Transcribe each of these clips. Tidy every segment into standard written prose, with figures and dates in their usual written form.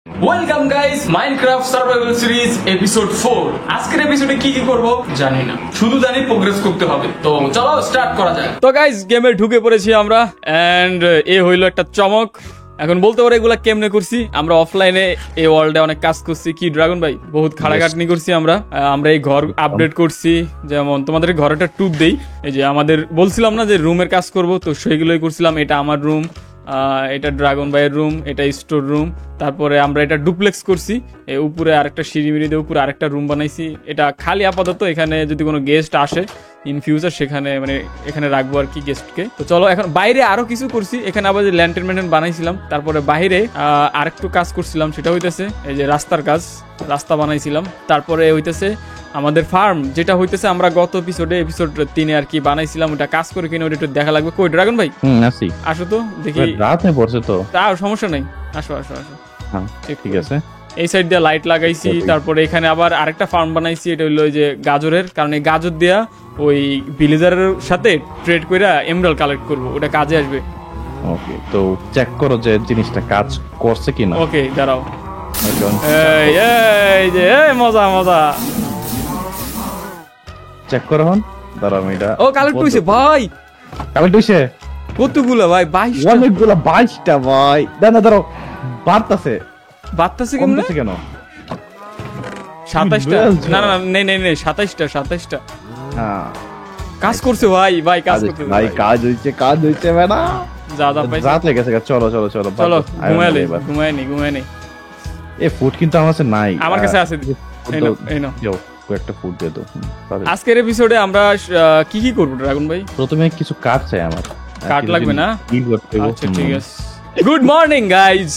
Welcome guys, Minecraft survival series episode 4। আজকের এপিসোডে কি কি করব জানি না, শুধু জানি প্রোগ্রেস করতে হবে। তো চলো স্টার্ট করা যাক। তো গাইস, গেমে ঢুকে পড়েছি আমরা এন্ড এ হইলো একটা চমক। এখন বলতে পারো এগুলা কেমনে করছি। আমরা অফলাইনে এই ওয়ার্ল্ডে অনেক কাজ করছি, কি ড্রাগন ভাই, বহুত খাটাখাটনি করছি আমরা এই ঘর আপডেট করছি। যেমন তোমাদের ঘরটা টুপ দেই, এই যে আমাদের বলছিলাম না যে রুমের কাজ করব, তো সেইগুলোই করছিলাম। এটা আমার রুম, এটা ড্রাগন ভাইয়ের রুম, এটা স্টোর রুম। তারপরে আমরা এটা ডুপ্লেক্স করছি, উপরে আরেকটা সিঁড়ি মিড়ি দিয়ে উপরে আরেকটা রুম বানাইছি। এটা খালি আপাতত, এখানে যদি কোনো গেস্ট আসে ইন ফিউচার সেখানে মানে এখানে রাখবো আর কি গেস্টকে। তো চলো এখন বাইরে আরো কিছু করছি, এখানে আবার যে ল্যান্টেন ম্যান্টেন বানাইছিলাম। তারপরে বাইরে আরেকটু কাজ করছিলাম, সেটা হইতেছে এই যে রাস্তার কাজ, রাস্তা বানাইছিলাম। তারপরে হইতেছে আমাদের ফার্ম, যেটা হইতেছে আমরা গত এপিসোড 3 আর কি বানাইছিলাম। ওটা কাজ করে কিনা ওটা একটু দেখা লাগবে। কই ড্রাগন ভাই? আসি। আসো তো দেখি। রাত হয়ে পড়ছে তো, তাও সমস্যা নাই, আসো আসো আসো। হ্যাঁ ঠিক আছে। এই সাইড দিয়ে লাইট লাগাইছি। তারপরে এখানে আবার আরেকটা ফার্ম বানাইছি, এটা হইলো যে গাজরের, কারণ এই গাজর দিয়া ওই ভিলেজারের সাথে ট্রেড কইরা এমরাল্ড কালেক্ট করব, ওটা কাজে আসবে। ওকে, তো চেক করো যে জিনিসটা কাজ করছে কিনা। ওকে দাঁড়াও, এই এই যে এই মজা মজা চেক করো। হন দাঁড়াও, আমি এটা ও কালেক্ট হইছে ভাই। কালেক্ট হইছে কতগুলো ভাই? 22টা। অনেকগুলো, 22টা ভাই। না দাঁড়াও, বাড়তাছে বাড়তাছে কেমনে? কেন? 27টা। না না নেই নেই নেই, 27টা। হ্যাঁ কাজ করছে ভাই, ভাই কাজ করছে ভাই, কাজ হইছে ম্যাডাম। যা যা পাইছে। রাত লেগেছে, চলো চলো চলো চলো ঘুমায় নি। এই ফুড কিন্তু আমার কাছে নাই। আমার কাছে আছে, এই নাও। যাও একটা ফুড দিয়ে দাও। আজকের এপিসোডে আমরা কি কি করব ড্রাগন ভাই? প্রথমে কিছু কাঠ চাই আমার। কাঠ লাগবে না? আচ্ছা ঠিক আছে। গুড মর্নিং গাইজ,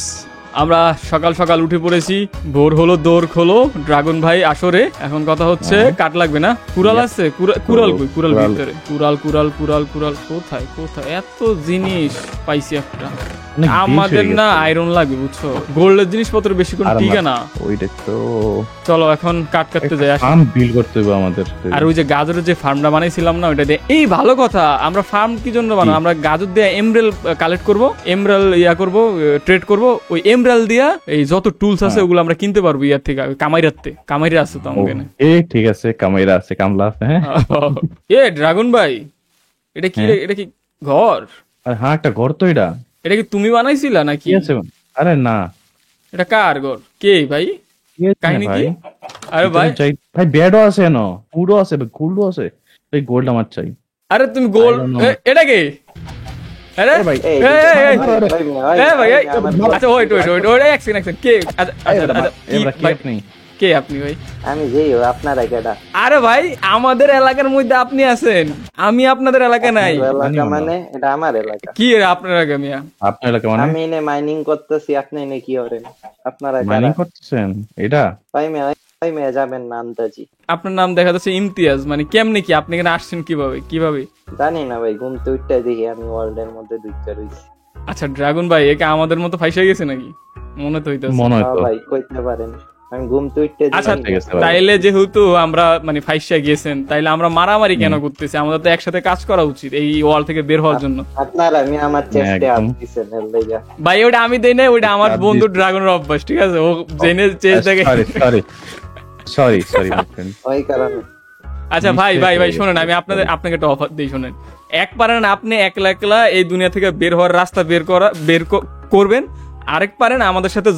আমরা সকাল সকাল উঠে পড়েছি। ভোর হলো, দৌড় খোলো, ড্রাগন ভাই আসরে। এখন কথা হচ্ছে কাঠ লাগবে না? কুড়াল আছে? কুড়াল কই? কুড়াল ভিতরে। কুড়াল কোথায় এত জিনিস পাইছি একটা। আমাদের না আয়রন লাগবে, বুঝছো? গোল্ডের জিনিসপত্র বেশি কোন টিকে না। ওইটা তো চলো এখন কাট কাটতে যাই। ফার্ম বিল্ড করতে হবে আমাদের। আর ওই যে গাজরের যে ফার্মটা বানাইছিলাম না, ওইটা দিয়ে। এই ভালো কথা, আমরা ফার্ম কি জন্য বানাবো? আমরা গাজর দিয়ে এমরাল্ড কালেক্ট করব, এমরাল্ড করব, ট্রেড করব। ওই এমরাল্ড দিয়া এই যত টুলস আছে ওগুলো আমরা কিনতে পারবো ইয়ার থেকে, কামাইরা আছে তো আমাদের। ঠিক আছে, কামাইরা আছে, কামলা আছে। হ্যাঁ ড্রাগন ভাই, এটা কি ঘর? আর হ্যাঁ, একটা ঘর তো। এটা কি তুমি বানাইছিলা নাকি? আরে না, এটা কার ঘর? কে ভাই? কাহিনী কি? আরে ভাই বেডও আছে, না পুরো আছে, গোল্ডও আছে। এই গোল্ড আমার চাই। আরে তুমি গোল্ড, এটা কে? আরে ভাই আচ্ছা ওয়েট এক সেকেন্ড। কে আপনি ভাই? আমি যেই আপনারা কেডা? আরে ভাই আমাদের এলাকার মধ্যে আপনি আছেন, আমি আপনাদের এলাকা নাই। এলাকা মানে এটা আমার এলাকা। কি আপনার এলাকা? মিয়া আপনার এলাকা মানে? আমি এনে মাইনিং করতেছি, আপনি এনে কি করেন? আপনারা মাইনিং করতেছেন? এটা ভাই মেয়ে যাবেন না আন্দাজি। আপনার নাম দেখা যাচ্ছে ইমতিয়াজ, মানে কেমনে কি আপনি এখানে আসছেন কিভাবে? জানি না ভাই, ঘুমতে উঠতে দেখি আমি ওয়ার্ল্ডের মধ্যে ঢুকতে রইছি। আচ্ছা ড্রাগন ভাই, একে আমাদের মতো ফাইসা গেছে নাকি? মনে তো হইতাছে। মনে হয় তো ভাই কইতে পারেন, আমি ঘুমতে উঠতে। আচ্ছা তাইলে যেহেতু আমরা মানে ফাইসা গেছেন, তাইলে আমরা মারামারি কেন করতেছি? আমাদের তো একসাথে কাজ করা উচিত এই ওয়াল থেকে বের হওয়ার জন্য। আপনারা আমি আমার চেষ্টা আসতেছেন এর লাগা। ভাই ওটা আমি দেই না, ওটা আমার বন্ধু ড্রাগনের অভ্যাস, ঠিক আছে? ও জেনে চেষ্টা দেখে। সরি ওই কারণে। আচ্ছা ভাই শুনেন, আমি আপনাকে একটা অফার দিই, শুনেন। এক পারেন আপনি একলা এই দুনিয়া থেকে বের হওয়ার রাস্তা বের করবেন, আরেক পারেন আমাদের সাথে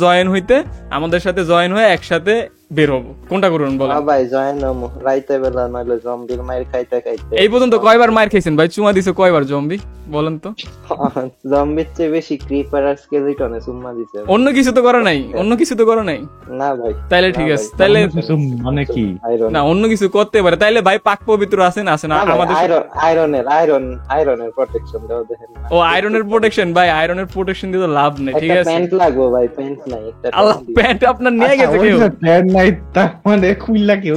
জয়েন হয়ে একসাথে বের হবো। কোনটা করুন বলেন? ভাই জয়েন হবো রাইতে বেলা, নইলে জম্বির মাইর খাইতে। এই পর্যন্ত কয়বার মাইর খাইছেন ভাই? চুমা দিছে কয়বার জম্বি বলেন তো? জম্বির চেয়ে বেশি ক্রিপার আর স্কেলিটনে চুমা দিছে। অন্য কিছু তো করে নাই? না ভাই। তাইলে ঠিক আছে, তাইলে মানে কি না অন্য কিছু করতে পারে। তাইলে ভাই পাক পবিত্র আছেন না আমাদের? আয়রনের প্রোটেকশন দাও দেখেন। ও আয়রনের প্রোটেকশন? ভাই আয়রনের প্রোটেকশন দিয়ে তো লাভ নেই, ঠিক আছে? প্যান্ট লাগবে ভাই, প্যান্ট নাই একটা। আল্লাহ, প্যান্ট আপনার নিয়ে গেছে কেউ? প্যান্ট নাই তার মানে খুইলা কেউ?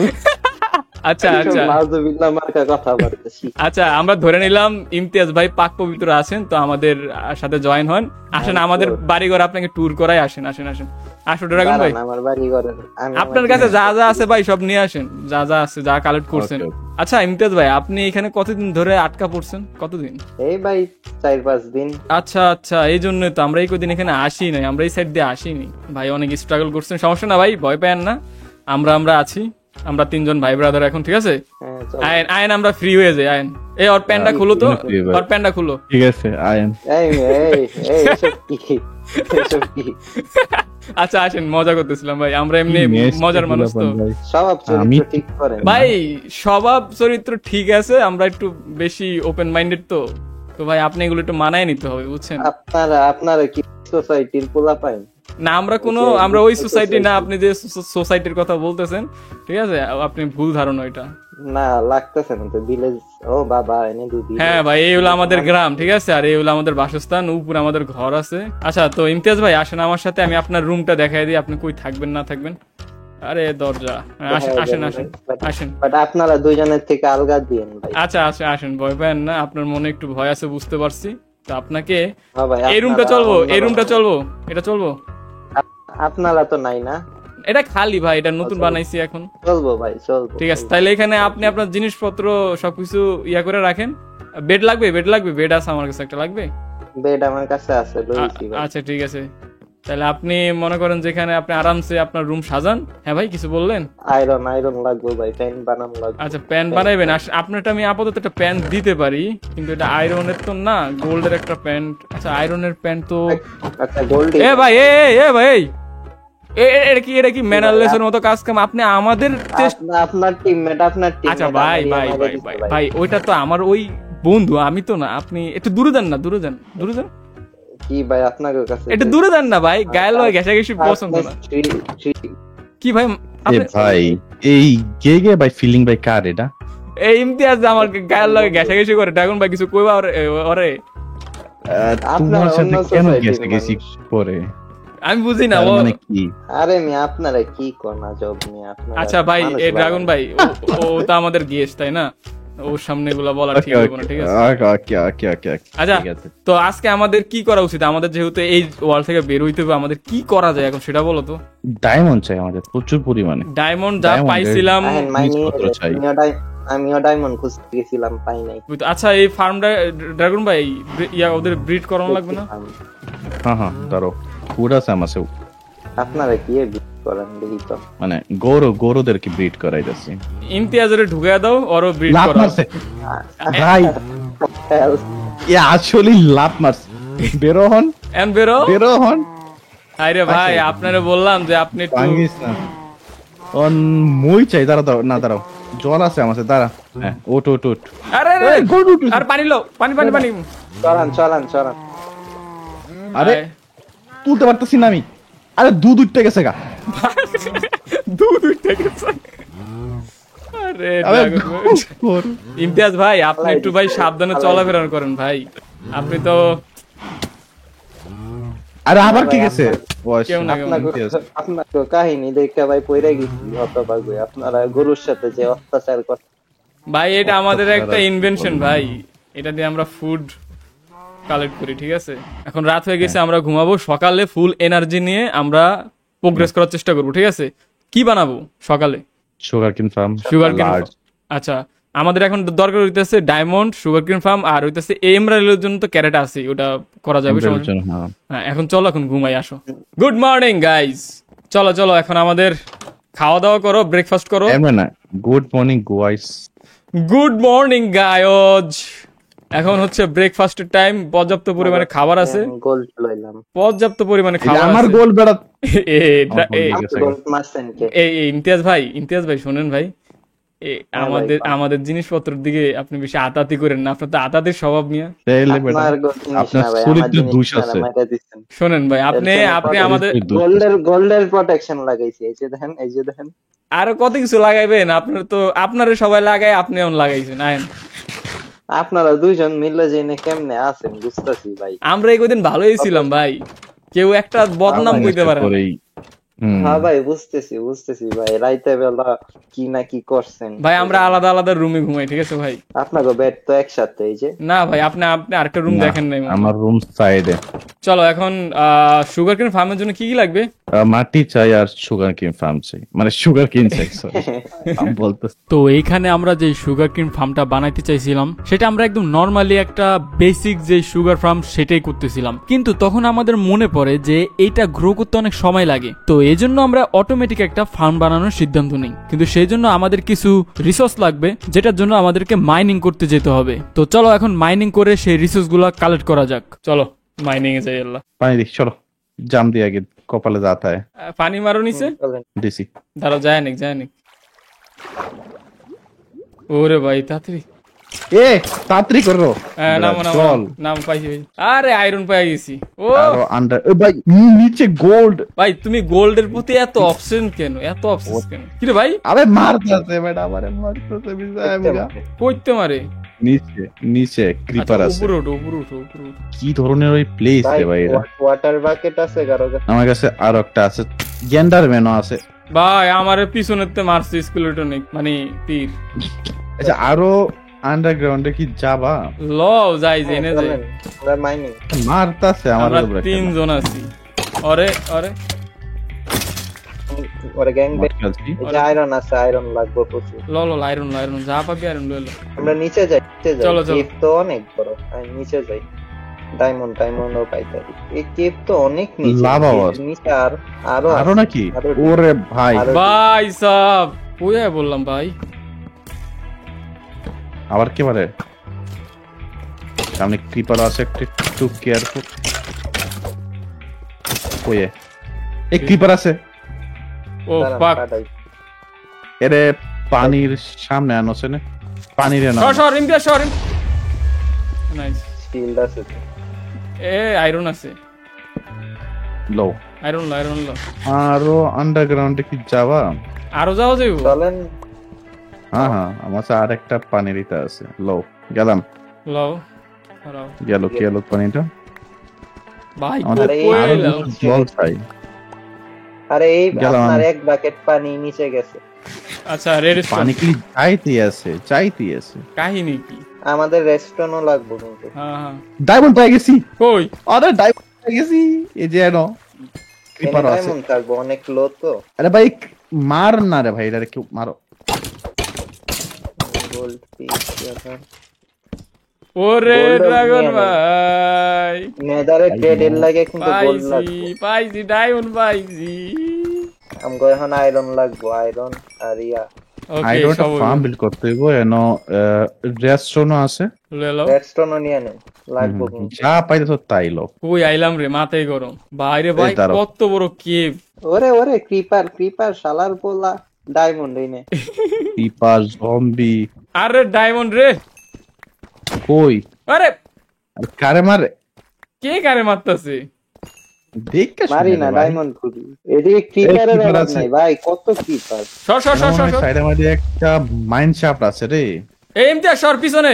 আচ্ছা আমরা ধরে নিলাম ইমতিয়াজ ভাই পাক পবিত্র আছেন, তো আমাদের সাথে জয়েন হন। আসেন আমাদের বাড়িঘর আপনাকে ট্যুর করাই। আসেন। আসো ড্রাগন ভাই, দাঁড়ান, আমার বাড়ি ঘরের আপনার কাছে যা যা আছে ভাই সব নিয়ে আসেন, যা যা আছে, যা কালেক্ট করছেন। Okay, আচ্ছা ইমতিয়াজ ভাই, আপনি এখানে কতদিন ধরে আটকা পড়ছেন, কতদিন? এই ভাই 4-5 দিন। আচ্ছা আচ্ছা, এই জন্যই তো আমরা এই কদিন এখানে আসি নাই, আমরা এই সাইড দিয়ে আসিনি ভাই, অনেক স্ট্রাগল করছেন। সমস্যা না ভাই, ভয় পায়েন না, আমরা আছি, আমরা 3 জন ভাই ব্রাদার এখন, ঠিক আছে? হ্যাঁ, চল। আয়েন আয়েন, আমরা ফ্রি হয়ে যাই, আয়েন। এই ওর প্যান্টটা খুলো তো, ওর প্যান্টটা খুলো। ঠিক আছে আয়েন। এই এই এই এসব কি? এসব কি? আচ্ছা আসেন, মজা করতেছিলাম ভাই, আমরা এমনি মজার মানুষ তো স্বভাব চরিত্র ঠিক করেন ভাই, স্বভাব চরিত্র ঠিক আছে, আমরা একটু বেশি ওপেন মাইন্ডেড তো ভাই আপনি এগুলো একটু মানায় নিতে হবে, বুঝছেন? আপনারা কি সোসাইটির পোলা পাইন? না আমরা ওই সোসাইটি না, আপনি যে সোসাইটির কথা বলতেছেন, ঠিক আছে, আপনি ভুল ধারণা এটা। না লাগতেছে না তো, ভিলেজ। ও বাবা, এনে দুধ। হ্যাঁ ভাই, এই হলো আমাদের গ্রাম, ঠিক আছে, আর এই হলো আমাদের বাসস্থান, উপরে আমাদের ঘর আছে। আচ্ছা তো ইমতিয়াজ ভাই আসেন আমার সাথে, আমি আপনার রুমটা দেখাই দিই, আপনি কই থাকবেন না থাকবেন। আরে দরজা, আসেন আসেন। বাট আপনারা দুইজনের থেকে আলগা দিয়েন ভাই। আচ্ছা আচ্ছা আসেন, ভয় পাবেন না, আপনার মনে একটু ভয় আছে বুঝতে পারছি, তো আপনাকে হ্যাঁ ভাই, এই রুমটা চলবো, এই রুমটা চলবো, এটা চলবো। আপনারা তো নাই না? এটা খালি ভাই, এটা নতুন বানাইছি এখন। চলবো ভাই, চলবো। ঠিক আছে, তাইলে এখানে আপনি আপনার জিনিসপত্র সবকিছু ইয়া করে রাখেন। বেড লাগবে, বেড আছে আমার কাছে একটা, লাগবে? বেড আমার কাছে আছে, লইছি ভাই। আচ্ছা ঠিক আছে, তাহলে আপনি মনে করেন যেখানে আপনি আরামসে আপনার রুম সাজান। হ্যাঁ ভাই কিছু বললেন? আয়রন লাগবে ভাই, প্যান বানানো লাগবে। আচ্ছা প্যান বানাইবেন, আপনারটা আমি আপাতত একটা প্যান দিতে পারি, কিন্তু এটা আয়রনের তো না, গোল্ডের একটা প্যান্ট। আচ্ছা আয়রনের প্যান্ট তো, আচ্ছা গোল্ড। এ ভাই এ ভাই, এটা কি ম্যানারলেসের মতো কাজ কাম, আপনি আমাদের আপনার টিমমেট, আপনার টিমমেট। আচ্ছা ভাই ভাই ভাই ভাই ভাই, ওইটা তো আমার ওই বন্ধু, আমি তো না, আপনি একটু দূরে যান না, দূরে যান। কি ভাই আপনার কাছে একটু দূরে যান না ভাই, গায়ের লয় ঘেঁষাঘেঁষি পছন্দ না। কি ভাই এ ভাই, এই গে ভাই ফিলিং ভাই কার এটা? এই ইমতিয়াজ আমার গায়ের লয় ঘেঁষাঘেঁষি করে, ড্রাগন ভাই কিছু কইবা ওরে? তোমার সাথে কেন গেছি পরে আমি বুঝি না, মানে কি? আরে মি আপনারা কি কোন আজব মি আপনারা। আচ্ছা ভাই, এই ড্রাগন ভাই ও তো আমাদের গেস্ট তাই না, ওর সামনে এগুলা বলা ঠিক হবে না, ঠিক আছে? আচ্ছা তো আজকে আমাদের কি করা উচিত? আমাদের যেহেতু এই ওয়ার্ল্ড থেকে বের হইতে হবে, আমাদের কি করা যায় এখন সেটা বলো তো। ডায়মন্ড চাই আমাদের প্রচুর পরিমাণে। ডায়মন্ড যা পাইছিলাম, আমিও ডায়মন্ড খুঁজতে গেছিলাম, পাই নাই। আচ্ছা এই ফার্মটা ড্রাগন ভাই ওদের ব্রিড করানো লাগবে না? হ্যাঁ দাঁড়ো, ফুড আছে আমার কাছে। আপনারা কি ব্রিড করেন দেখি তো। মানে গরুদের কি ব্রিড করাই যাচ্ছে। ইমতিয়াজের ঢুকাইয়া দাও, ওরও ব্রিড করা ভাই। আসলে লাভ মারছে, বেরো হন বেরো হন। আরে ভাই আপনারে বললাম যে আপনি মই চাই, দাঁড়াও না, দাঁড়াও, জল আছে আমার কাছে, দাঁড়া। হ্যাঁ ওট। আরে আর পানি লো, পানি চলান। আরে তুলতে পারতেছি না আমি। আরে দুধ উঠতে গেছে গা। আরে ইমতিয়াজ ভাই আপনি একটু ভাই সাবধানে চলাফেরা করেন ভাই, আপনি তো। আরে আবার কি গেছে? আপনার কাহিনী দেখে ভাই পয়রা গেছি হতভাগ্য। আপনারা গরুর সাথে যে অত্যাচার করেন ভাই, এটা আমাদের একটা ইনভেনশন ভাই, এটা দিয়ে আমরা ফুড কালেক্ট করি, ঠিক আছে? এখন রাত হয়ে গেছে, আমরা ঘুমাবো, সকালে ফুল এনার্জি নিয়ে আমরা প্রোগ্রেস করার চেষ্টা করবো, ঠিক আছে? কি বানাবো সকালে? Sugarcane farm. আচ্ছা আমাদের এখন দরকার হইতেছে ডায়মন্ড, সুগারকেন ফার্ম, আর হইতেছে এমরাল্ডের জন্য তো ক্যারেট আছে, ওটা করা যাবে। হ্যাঁ এখন চলো, এখন ঘুমাই, আসো। গুড মর্নিং গাইস, চলো এখন আমাদের খাওয়া দাওয়া করো, ব্রেকফাস্ট করো। Good morning guys. Good morning guys, এখন হচ্ছে ব্রেকফাস্টের টাইম, পর্যাপ্ত পরিমাণে খাবার আছে, গোল্ড লইলাম, পর্যাপ্ত পরিমাণে খাবার আছে। আমার গোল বেড়া এই ইমতিয়াজ ভাই শুনেন ভাই, আমাদের জিনিসপত্রের দিকে আপনি বেশি আতাতি করেন না, আপনার তো আতাতির স্বভাব নিয়া। শোনেন ভাই, আপনি আমাদের গোল্ডের প্রোটেকশন লাগাইছি, এই যে দেখেন। আরো কত কিছু লাগাইবেন, আপনার সবাই লাগায়, আপনি এমন লাগাইছেন। আইন আপনারা দুইজন মিলে জেনে কেমনে আছেন বুঝতেছি ভাই। আমরা এই কদিন ভালোই ছিলাম ভাই, কেউ একটা বদনাম কইতে পারে। হ্যাঁ ভাই বুঝতেছি ভাই, রাইতে বেলা কি না কি করছেন ভাই আমরা আলাদা আলাদা রুমে ঘুমাই, ঠিক আছে ভাই? আপনাকে বেড তো একসাথে, এই যে না ভাই, আপনি আপনি আরেকটা রুম দেখেন নাই মনে হয়। আমার রুম সাইডে। চলো এখন সুগার কেন ফার্মের জন্য কি কি লাগবে? মাটি চাই আর সুগার কেন ফার্ম চাই, মানে সুগার কেন চাই, সরি আমি বলতেছি। তো এইখানে আমরা যে সুগার কেন ফার্মটা বানাইতে চাইছিলাম সেটা আমরা একদম নর্মালি একটা বেসিক যে সুগার ফার্ম সেটাই করতেছিলাম, কিন্তু তখন আমাদের মনে পড়ে যে এইটা গ্রো করতে অনেক সময় লাগে। তো এই জন্য আমরা অটোমেটিক একটা ফার্ম বানানোর সিদ্ধান্ত নিই, কিন্তু সেই জন্য আমাদের কিছু রিসোর্স লাগবে, যেটার জন্য আমাদেরকে মাইনিং করতে যেতে হবে। তো চলো এখন মাইনিং করে সেই রিসোর্স গুলা কালেক্ট করা যাক। চলো মাইনিং এ যাই। আল্লাহ পানি দিই, চলো জাম দিয়ে আগে কপালে যাতা হয় পানি মারো নিচে, চলেন। দিছি। দাঁড়াও যায় নাকি। ওরে ভাই তাড়াতাড়ি এ তাড়াতাড়ি করো, নাম চল। নাম পাইছি ভাই। আরে আয়রন পাই গেছি। ও আরো আন্ডার, ভাই নিচে গোল্ড। ভাই তুমি গোল্ডের প্রতি এত অপশন কেন, এত অপশন কেন? কি রে ভাই, আরে মারতেছে বেটা, আমারে মারতেছে বিজয়। কইতে মারে নিচে নিচে ক্রিপার আছে। উপরে ওঠো, উপরে ওঠো। কি ধরনের ওই প্লেস ভাই রে ভাই এটা? ওয়াটার বাকেট আছে কারো কাছে? আমার কাছে আরো একটা আছে, গ্যান্ডারম্যানও আছে। ভাই আমার পিছনেতে মারছে স্কুলেটনিক মানে তীর। আচ্ছা আরো আন্ডারগ্রাউন্ডে কি যাবা? লও যাই জেনে যাই। চলেন, আমরা মাইনিং মারতাছে আমরা আমার 3 জন আছি। আরে আরে ওরে গ্যাং বেড, খেলছি। এই যে আয়রন আছে, আয়রন লাগবে প্রচুর। ল আয়রন যা পাবি আয়রন লইলো। আমরা নিচে যাই। চলো, চলো। কেভ তো অনেক বড়, আমি নিচে যাই। ডায়মন্ডও পাইতারি। এই কেভ তো অনেক নিচে, লাভা কেভ আছে। নিচে আরো আরো আছে। নাকি? আরো ওরে ভাই, আরো- ভাই সাব ওই বললাম ভাই। আবার কে পারে? সামনে ক্রিপার আছে, একটু কেয়ারফুল। ওয়ে এই ক্রিপার আছে, ও দাঁড়ান, ফাক। কাটাই। এরে পানির সামনে আনছে না, পানির না। সর ইন্ডিয়া সর। নাইস। শিল্ড আছে তো। এ আয়রন আছে, লো আয়রন ল। আরো আন্ডারগ্রাউন্ডে কি যাবা? আরো যাও যাইবো। চলেন, হ্যাঁ আমার কাছে আর একটা পানির ইটা আছে। লো গেলাম, লও গেল পানিটা। ভাই আমাদের আরে, কই আরো এলাম? কিছু জল চাই। আরে এই গেলাম আপনার আমি। এক বাকেট পানি নিচে গেছে। আচ্ছা রেড পানি কি চাইতে আছে। কাহিনী কি? আমাদের রেস্টুরেন্টও লাগবে কিন্তু। হ্যাঁ ডায়মন্ড পাই গেছি, কই? আরে ডায়মন্ড পাই গেছি, এই যে এনো ক্রিপার আছে। ডায়মন্ড থাকবো, অনেক লো তো। আরে ভাই মার না রে ভাই, এটা কেউ মারো। গোল্ড পিস ওরে Gold ড্রাগন নিয়ে নেন। ভাই নেদারে ট্রেডের লাগে কিন্তু গোল্ড লাগবে। পাইছি ডায়মন্ড পাইছি। আমগো এখন আয়রন লাগবো, আয়রন আর ইয়া ওকে আইডোটা সব ফার্ম বিল্ড করতে হইব। এনো রেস্টুরেন্টও আছে, লয়ে লও। রেডস্টোনও নিয়ে নেন, লাগবো কিন্তু। যা পাইতেছো তাই লো। কই আইলাম রে, মাথায় গরম। বাইরে ভাই এই দাঁড়াও। কত বড় কেভ। ওরে ক্রিপার শালার পোলা ডায়মন্ড এনে। ক্রিপার, জম্বি, আরে ডায়মন্ড রে। কই? আরে আর কারে মারে? কে কারে মারতাছে? দেখে মারি না, ডায়মন্ড খুঁজি। এদিকে ক্রিপারের creeper অভাব আছে। নাই ভাই, কত ক্রিপার। সর সাইডে মধ্যে একটা মাইন শাফট আছে রে। এই ইমতিয়াজ সর পিছনে।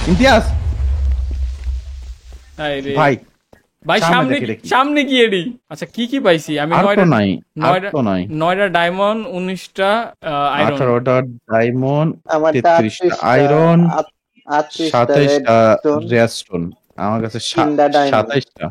ইমতিয়াজ হাই রে ভাই, ভাই সামনে সামনে দেখি, দেখি। সামনে কি এডি? আচ্ছা কি পাইছি আমি? আর তো নাই, আর তো নাই। 9টা ডায়মন্ড, 19টা আয়রন। 18টা ডায়মন্ড, আমার 33টা আয়রন, 38টা 27টা রেডস্টোন, রেস্টুন। আমার কাছে 3টা diamond। 27টা।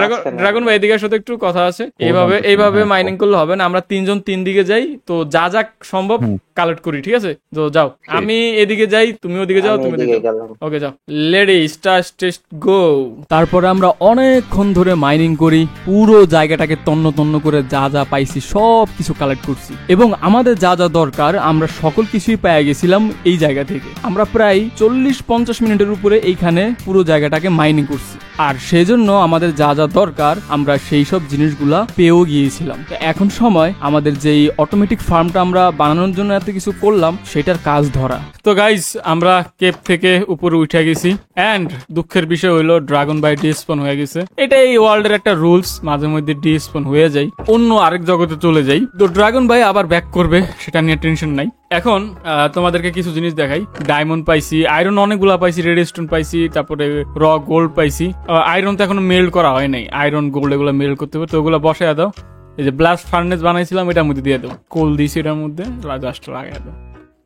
মাঝখানে ড্রাগন ভাই এদিকে সাথে একটু কথা আছে। এইভাবে হ্যাঁ, মাইনিং করলে হবে না, আমরা 3 জন 3 দিকে যাই। তো যা সম্ভব কালেক্ট করি, ঠিক আছে? তো যাও, আমি এদিকে যাই, তুমি ওদিকে যাও, আমি তুমি এদিকে ওদিকে যাও। গেলাম। ওকে যাও, লেডি স্টার্ট গো। তারপরে আমরা অনেকক্ষণ ধরে মাইনিং করি, পুরো জায়গাটাকে তন্ন করে যা পাইছি সব কিছু কালেক্ট করছি, এবং আমাদের যা দরকার আমরা সকল কিছুই পেয়ে গেছিলাম এই জায়গা থেকে। আমরা প্রায় 40-50 মিনিটের উপরে এইখানে পুরো জায়গাটাকে মাইনিং করছি, আর সেজন্য আমাদের যা দরকার আমরা সেই সব জিনিসগুলা পেয়েও গিয়েছিলাম। তো এখন সময় আমাদের যেই অটোমেটিক ফার্মটা আমরা বানানোর জন্য এত কিছু করলাম সেটার কাজ ধরা। তো গাইজ আমরা কেপ থেকে উপরে উঠে গেছি, এন্ড দুঃখের বিষয় হইলো ড্রাগন ভাই ডিস্পন হয়ে গেছে। এটা এই ওয়ার্ল্ডের একটা রুলস, মাঝে মধ্যে ডিস্পন হয়ে যায়, অন্য আরেক জগতে চলে যাই। তো ড্রাগন ভাই আবার ব্যাক করবে, সেটা নিয়ে টেনশন নাই। এখন তোমাদেরকে কিছু জিনিস দেখাই। ডায়মন্ড পাইছি, আয়রন অনেকগুলা পাইছি, রেডস্টোন পাইছি, তারপরে র গোল্ড পাইছি। আয়রন তো এখনো মেল্ট করা হয় নাই, আয়রন গোল্ড এগুলো মেল্ট করতে হবে, তো ওগুলো বসায় দাও। এই যে ব্লাস্ট ফার্নেস বানাইছিলাম এটার মধ্যে দিয়ে দেবো, কোল দিয়েছি এটার মধ্যে, জাস্ট লাগাই দেবো।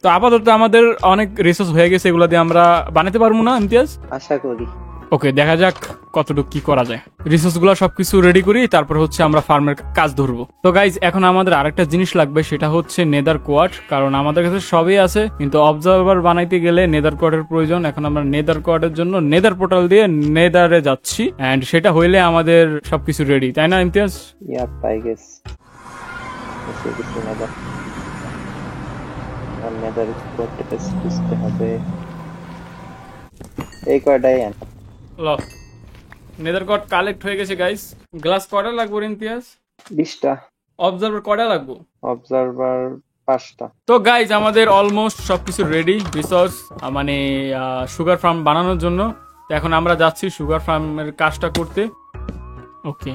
তো আপাতত আমাদের অনেক রিসোর্স হয়ে গেছে, এগুলো দিয়ে আমরা বানাতে পারবো না ইমতিয়াজ? আশা করি। ওকে, দেখা যাক কতটুকু কি করা যায়। রিসোর্স গুলো সবকিছু রেডি করি, তারপর হচ্ছে আমরা ফার্মের কাজ ধরবো। তো গাইজ এখন আমাদের আরেকটা জিনিস লাগবে, সেটা হচ্ছে নেদার কোয়ার্ট, কারণ আমাদের কাছে সবই আছে কিন্তু অবজারভার বানাইতে গেলে নেদার কোয়ার্টের প্রয়োজন। এখন আমরা নেদার কোয়ার্টের জন্য নেদার পোর্টাল দিয়ে নেদারে যাচ্ছি, এন্ড সেটা হইলে আমাদের সবকিছু রেডি, তাই না ইমতিয়াজ? ইয়াপ আই গেস এসে কিছু নেদার নেদার করতে বুঝতে হবে। এই কয়টাই আন ল, নেদার কোয়ার্ট কালেক্ট হয়ে গেছে গাইজ। গ্লাস কয়টা লাগবে ইমতিয়াজ? 20টা। অবজারভার কয়টা লাগবে? অবজারভার 5টা। তো গাইজ আমাদের অলমোস্ট সবকিছু রেডি, রিসোর্স মানে সুগার ফার্ম বানানোর জন্য। তো এখন আমরা যাচ্ছি সুগার ফার্মের কাজটা করতে। ওকে,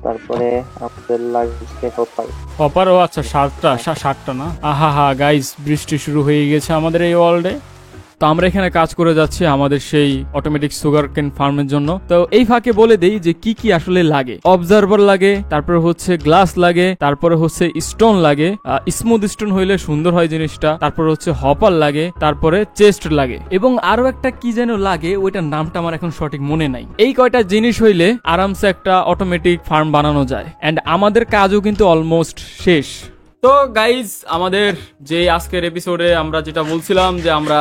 তারপরে আমাদের লাগবে হপার। হপার, ও আচ্ছা 7টা না? আহা হা গাইজ, বৃষ্টি শুরু হয়ে গেছে আমাদের এই ওয়ার্ল্ডে। তো আমরা এখানে কাজ করে যাচ্ছি আমাদের সেই অটোমেটিক সুগার কেন ফার্মের জন্য। তো এই ফাঁকে বলে দেই যে কি কি আসলে লাগে। অবজারভার লাগে, তারপরে হচ্ছে গ্লাস লাগে, তারপরে হচ্ছে স্টোন লাগে, স্মুথ স্টোন হইলে সুন্দর হয় জিনিসটা, তারপরে হচ্ছে হপার লাগে, তারপরে চেস্ট লাগে, এবং আরো একটা কি যেন লাগে, ওইটার নামটা আমার এখন সঠিক মনে নাই। এই কয়টা জিনিস হইলে আরামসে একটা অটোমেটিক ফার্ম বানানো যায়, এন্ড আমাদের কাজও কিন্তু অলমোস্ট শেষ। তো গাইজ আমাদের যে আজকের এপিসোডে আমরা যেটা বলছিলাম যে আমরা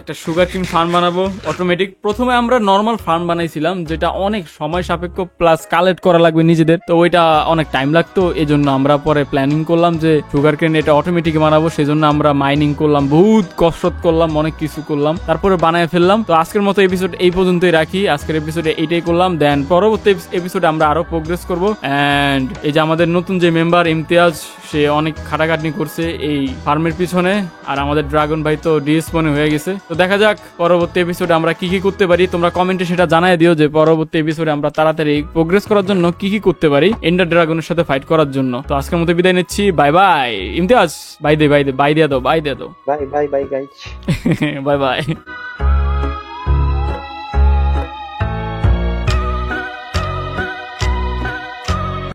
একটা সুগার কেন ফার্ম বানাবো অটোমেটিক। প্রথমে আমরা নর্মাল ফার্ম বানাইছিলাম, যেটা অনেক সময় সাপেক্ষ, প্লাস কালেক্ট করা লাগবে নিজেদের, তো ওইটা অনেক টাইম লাগতো। এই জন্য আমরা পরে প্ল্যানিং করলাম যে সুগার কেন এটা অটোমেটিক বানাবো, সেজন্য আমরা মাইনিং করলাম, বহুত কসরত করলাম, অনেক কিছু করলাম, তারপরে বানায় ফেললাম। তো আজকের মতো এপিসোড এই পর্যন্তই রাখি। আজকের এপিসোডে এইটাই করলাম, দেন পরবর্তী এপিসোডে আমরা আরো প্রোগ্রেস করবো। এন্ড এই যে আমাদের নতুন যে মেম্বার ইমতিয়াজ, সে অনেক খাটাখাটনি করছে এই ফার্মের পিছনে, আর আমাদের ড্রাগন ভাই তো ডিএসপনে হয়ে গেছে। তো দেখা যাক পরবর্তী এপিসোডে আমরা কি কি করতে পারি। তোমরা কমেন্টে সেটা জানাই দিও যে পরবর্তী এপিসোডে আমরা তাড়াতাড়ি প্রোগ্রেস করার জন্য কি কি করতে পারি এন্ডার ড্রাগনের সাথে ফাইট করার জন্য। তো আজকের মতো বিদায় নিচ্ছি, বাই বাই। ইমতিয়াজ বাই দিয়ে দাও, বাই দিয়ে দাও। Bye bye bye guys. Bye bye.